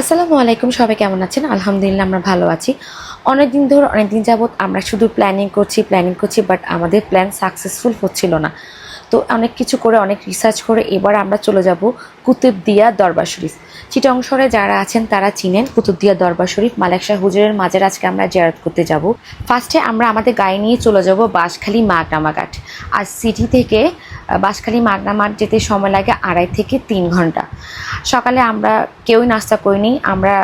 আসসালামু আলাইকুম, সবাই কেমন আছেন? আলহামদুলিল্লাহ আমরা ভালো আছি। অনেকদিন যাবত আমরা শুধু প্ল্যানিং করছি বাট আমাদের প্ল্যান সাকসেসফুল হচ্ছিল না। তো অনেক কিছু করে অনেক রিসার্চ করে এবার আমরা চলে যাব কুতুবদিয়া দরবার শরীফ। চিটাগং শহরে যারা আছেন তারা চিনেন কুতুবদিয়া দরবার শরীফ, মালেক শাহ হুজুরের মাজার আজকে আমরা জিয়ারত করতে যাব। ফার্স্টে আমরা আমাদের গাড়ি নিয়ে চলে যাব বাঁশখালী মাগনামা ঘাট। আর সিটি থেকে বাঁশখালী মাগনামা যেতে সময় লাগে 2.5 থেকে 3 ঘন্টা। সকালে আমরা কেউই নাস্তা করিনি। আমরা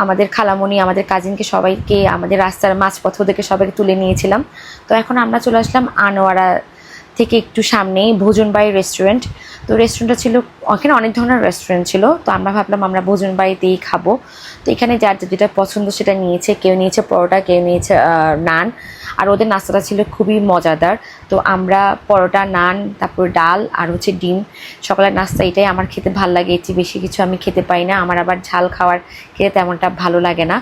আমাদের খালামণি, আমাদের কাজিনকে সবাইকে আমাদের রাস্তার মাঝপথ থেকে সবাইকে তুলে নিয়েছিলাম। তো এখন আমরা চলে আসলাম আনোয়ারা থেকে একটু সামনেই ভোজনবাড়ি রেস্টুরেন্ট। তো রেস্টুরেন্টটা ছিল, ওখানে অনেক ধরনের রেস্টুরেন্ট ছিল। তো আমরা ভাবলাম আমরা ভোজনবাড়িতেই খাবো। তো এখানে যার যেটা পছন্দ সেটা নিয়েছে, কেউ নিয়েছে পরোটা, কেউ নিয়েছে নান। আর ওদের নাস্তাটা ছিল খুবই মজাদার। তো আমরা পরোটা, নান, তারপর ডাল আর হচ্ছে ডিম, সকালের নাস্তা এটাই আমার খেতে ভালো লাগে। এর চেয়ে বেশি কিছু আমি খেতে পাই না, আমার আবার ঝাল খাওয়ার খেতে তেমনটা ভালো লাগে না।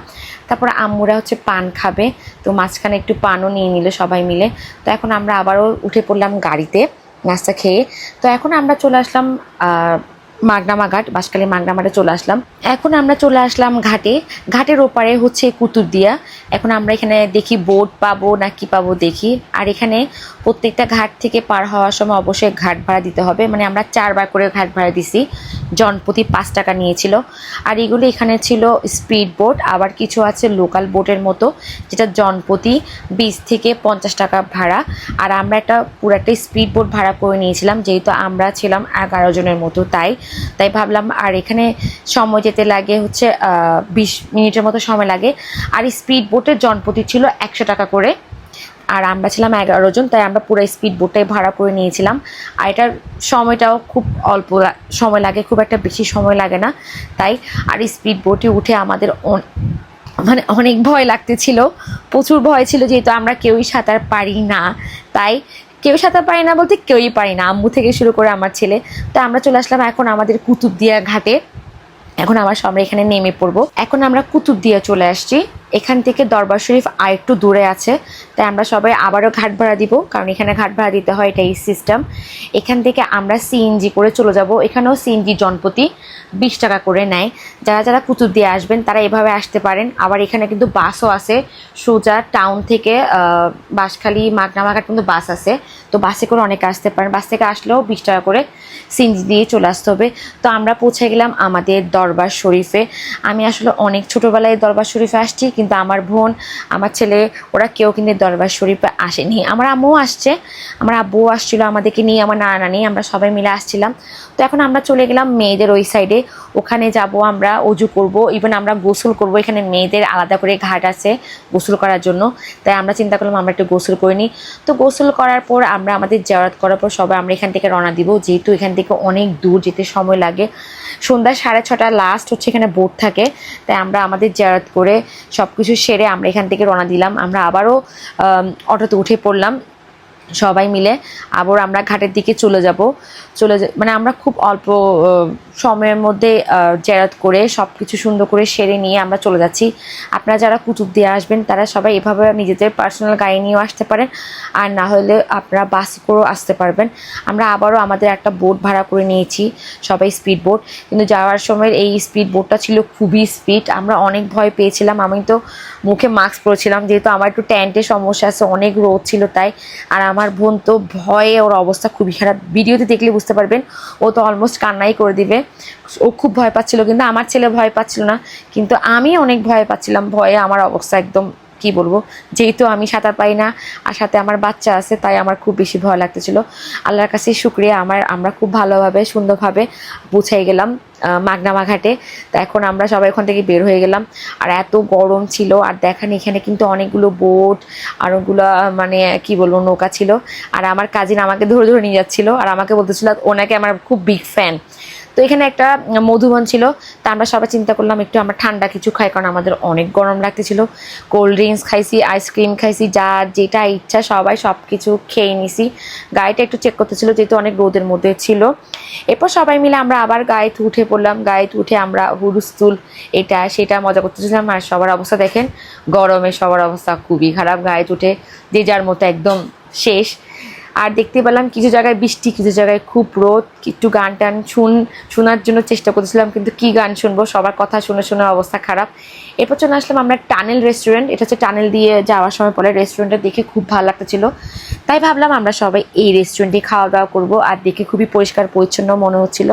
তারপর আম্মুরা হচ্ছে পান খাবে, তো মাঝখানে একটু পানও নিয়ে নিল সবাই মিলে। তো এখন আমরা আবারও উঠে পড়লাম গাড়িতে নাস্তা খেয়ে। তো এখন আমরা চলে আসলাম মাগনামা ঘাট, বাঁশখালী মাগনামাতে চলে আসলাম। এখন আমরা চলে আসলাম ঘাটের ওপারে হচ্ছে কুতুবদিয়া। এখন আমরা এখানে দেখি বোট পাবো না কি পাবো দেখি। আর এখানে প্রত্যেকটা ঘাট থেকে পার হওয়ার সময় অবশ্যই ঘাট ভাড়া দিতে হবে। মানে আমরা 4 বার করে ঘাট ভাড়া দিছি, জনপ্রতি 5 টাকা নিয়েছিল। আর এগুলো এখানে ছিল স্পিড বোট, আবার কিছু আছে লোকাল বোটের মতো, যেটা জনপ্রতি 20 থেকে 50 টাকা ভাড়া। আর আমরা পুরো একটা স্পিড বোট ভাড়া করে নিয়েছিলাম, যেহেতু আমরা ছিলাম 11 জনের মতো, তাই ভাবলাম। আর এখানে সময় যেতে লাগে হচ্ছে 20 মিনিটের মতো সময় লাগে। আর স্পিড বোটের জনপ্রতি ছিল 100 টাকা করে। আর আমরা ছিলাম 11 জন, তাই আমরা পুরো স্পিড বোটটাই ভাড়া করে নিয়েছিলাম। আর এটার সময়টাও খুব অল্প সময় লাগে, খুব একটা বেশি সময় লাগে না তাই। আর স্পিড বোটে উঠে আমাদের মানে অনেক ভয় লাগতেছিল, প্রচুর ভয় ছিল, যেহেতু আমরা কেউই সাঁতার পারি না। তাই কেউ সাঁতার পারি না বলতে কেউই পারি না, আম্মু থেকে শুরু করে আমার ছেলে। তাই আমরা চলে আসলাম এখন আমাদের কুতুবদিয়া ঘাটে। এখন আমরা সবাই এখানে নেমে পড়বো। এখন আমরা কুতুবদিয়া চলে আসছি। এখান থেকে দরবার শরীফ আর একটু দূরে আছে, তাই আমরা সবাই আবারও ঘাট ভাড়া দিব, কারণ এখানে ঘাট ভাড়া দিতে হয়, এটাই সিস্টেম। এখান থেকে আমরা সিএনজি করে চলে যাব। এখানেও সিএনজি জনপ্রতি 20 টাকা করে নেয়। যারা যারা কুতুবদিয়া আসবেন তারা এভাবে আসতে পারেন। আবার এখানে কিন্তু বাসও আছে, সোজা টাউন থেকে বাঁশখালী মাগনামা ঘাট কিন্তু বাস আছে। তো বাসে করে অনেকে আসতে পারেন, বাস থেকে আসলেও 20 টাকা করে সিএনজি দিয়ে চলে আসতে হবে। তো আমরা পৌঁছে গেলাম আমাদের দরবার শরীফে। আমি আসলে অনেক ছোটোবেলায় দরবার শরীফে আসছি, কিন্তু আমার বোন, আমার ছেলে, ওরা কেউ কিন্তু দরবার শরীফে আসেনি। আমার আম্মুও আসছে, আমার আব্বুও আসছিল আমাদেরকে নিয়ে, আমার নানা নানি, আমরা সবাই মিলে আসছিলাম। তো এখন আমরা চলে গেলাম মেয়েদের ওই সাইডে, ওখানে যাব আমরা, অজু করব, ইভেন আমরা গোসল করব। এখানে মেয়েদের আলাদা করে ঘাট আছে গোসল করার জন্য, তাই আমরা চিন্তা করলাম আমরা একটু গোসল করে নিই। তো গোসল করার পর আমরা আমাদের জিয়ারত করার পর সবাই আমরা এখান থেকে রওনা দিব, যেহেতু এখান থেকে অনেক দূর যেতে সময় লাগে। সন্ধ্যা 6:30 লাস্ট হচ্ছে এখানে বোট থাকে, তাই আমরা আমাদের জিয়ারত করে সব কিছু সেরে আমরা এখান থেকে রওনা দিলাম। আমরা আবারও অটোতে উঠে পড়লাম সবাই মিলে। আবার আমরা ঘাটের দিকে মানে আমরা খুব অল্প সময়ের মধ্যে জিয়ারত করে সব কিছু সুন্দর করে সেরে নিয়ে আমরা চলে যাচ্ছি। আপনারা যারা কুতুবদিয়া আসবেন তারা সবাই এভাবে নিজেদের পার্সোনাল গাড়ি নিয়েও আসতে পারেন, আর না হলে আপনারা বাসে করেও আসতে পারবেন। আমরা আবারও আমাদের একটা বোট ভাড়া করে নিয়েছি, সবাই স্পিড বোট। কিন্তু যাওয়ার সময় এই স্পিড বোটটা ছিল খুবই স্পিড, আমরা অনেক ভয় পেয়েছিলাম। আমি তো মুখে মাস্ক পরেছিলাম, যেহেতু আমার একটু ট্যান্টের সমস্যা আছে, অনেক রোদ ছিল তাই। আর আমার বোন তো ভয়ে, ওর অবস্থা খুবই খারাপ, ভিডিওতে দেখলে বুঝতে পারবেন, ও তো অলমোস্ট কান্নাই করে দিবে। ও খুব ভয় পাচ্ছিল, কিন্তু আমার ছেলে ভয় পাচ্ছিল না, কিন্তু আমি অনেক ভয় পাচ্ছিলাম। ভয়ে আমার অবস্থা একদম কি বলবো, যেহেতু আমি সাঁতার পাই না আর সাথে আমার বাচ্চা আছে, তাই আমার খুব বেশি ভয় লাগতেছিল। আল্লাহর কাছে শুকরিয়া, আমরা খুব ভালোভাবে সুন্দরভাবে পৌঁছাই গেলাম মাগনামা ঘাটে। তা এখন আমরা সবাই ওখান থেকে বের হয়ে গেলাম। আর এত গরম ছিল, আর দেখেন এখানে কিন্তু অনেকগুলো বোট আর ওগুলো মানে কি বলবো নৌকা ছিল। আর আমার কাজিন আমাকে ধরে ধরে নিয়ে যাচ্ছিল, আর আমাকে বলতেছিল ওনাকে আমার খুব বিগ ফ্যান। তো এখানে একটা মধুবন ছিল, তা আমরা সবাই চিন্তা করলাম একটু আমরা ঠান্ডা কিছু খাই, কারণ আমাদের অনেক গরম লাগতেছিল। কোল্ড ড্রিঙ্কস খাইছি, আইসক্রিম খাইছি, যার যেটা ইচ্ছা সবাই সব কিছু খেয়ে নিছি। গাড়িটা একটু চেক করতেছিল, যেহেতু অনেক রোদের মধ্যে ছিল। এরপর সবাই মিলে আমরা আবার গাড়িতে উঠে পড়লাম। গাড়িতে উঠে আমরা হুলস্থুল এটা সেটা মজা করতেছিলাম। আর সবার অবস্থা দেখেন, গরমে সবার অবস্থা খুবই খারাপ। গাড়িতে উঠে যে যার মতো একদম শেষ। আর দেখতে পেলাম কিছু জায়গায় বৃষ্টি, কিছু জায়গায় খুব রোদ। একটু গান টান শোনার জন্য চেষ্টা করছিলাম, কিন্তু কি গান শুনবো, সবার কথা শুনে শুনে অবস্থা খারাপ। এরপর চলে আসলাম আমরা টানেল রেস্টুরেন্ট। এটা হচ্ছে টানেল দিয়ে যাওয়ার সময় পরে রেস্টুরেন্টটা দেখে খুব ভালো লাগতেছিল, তাই ভাবলাম আমরা সবাই এই রেস্টুরেন্টে খাওয়া দাওয়া করবো। আর দেখে খুবই পরিষ্কার পরিচ্ছন্ন মনে হচ্ছিল,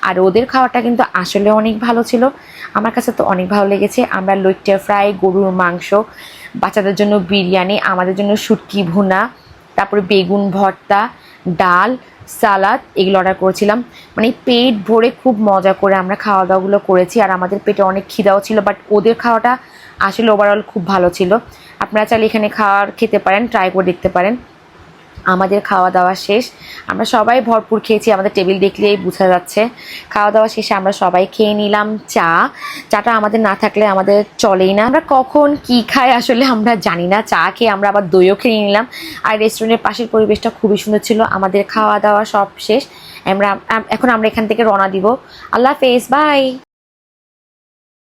আর ওদের খাওয়াটা কিন্তু আসলে অনেক ভালো ছিল, আমার কাছে তো অনেক ভালো লেগেছে। আমরা লইট্টা ফ্রাই, গরুর মাংস, বাচ্চাদের জন্য বিরিয়ানি, আমাদের জন্য শুটকি ভুনা, তারপরে বেগুন ভর্তা, ডাল, সালাদ, এগুলো অর্ডার করেছিলাম। মানে পেট ভরে খুব মজা করে আমরা খাওয়া দাওয়াগুলো করেছি। আর আমাদের পেটে অনেক খিদাও ছিল, বাট ওদের খাওয়াটা আসলে ওভারঅল খুব ভালো ছিল। আপনারা চাইলে এখানে খেতে পারেন, ট্রাই করে দেখতে পারেন। আমাদের খাওয়া দাওয়া শেষ, আমরা সবাই ভরপুর খেয়েছি, আমাদের টেবিল দেখলেই বোঝা যাচ্ছে। খাওয়া দাওয়া শেষে আমরা সবাই খেয়ে নিলাম চাটা আমাদের না থাকলে আমাদের চলেই না। আমরা কখন কি খাই আসলে আমরা জানি না, চা খেয়ে আমরা আবার দইও খেয়ে নিলাম। আর রেস্টুরেন্টের পাশের পরিবেশটা খুবই সুন্দর ছিল। আমাদের খাওয়া দাওয়া সব শেষ, এখন আমরা এখান থেকে রওনা দিব। আল্লাহ হাফেজ, বাই।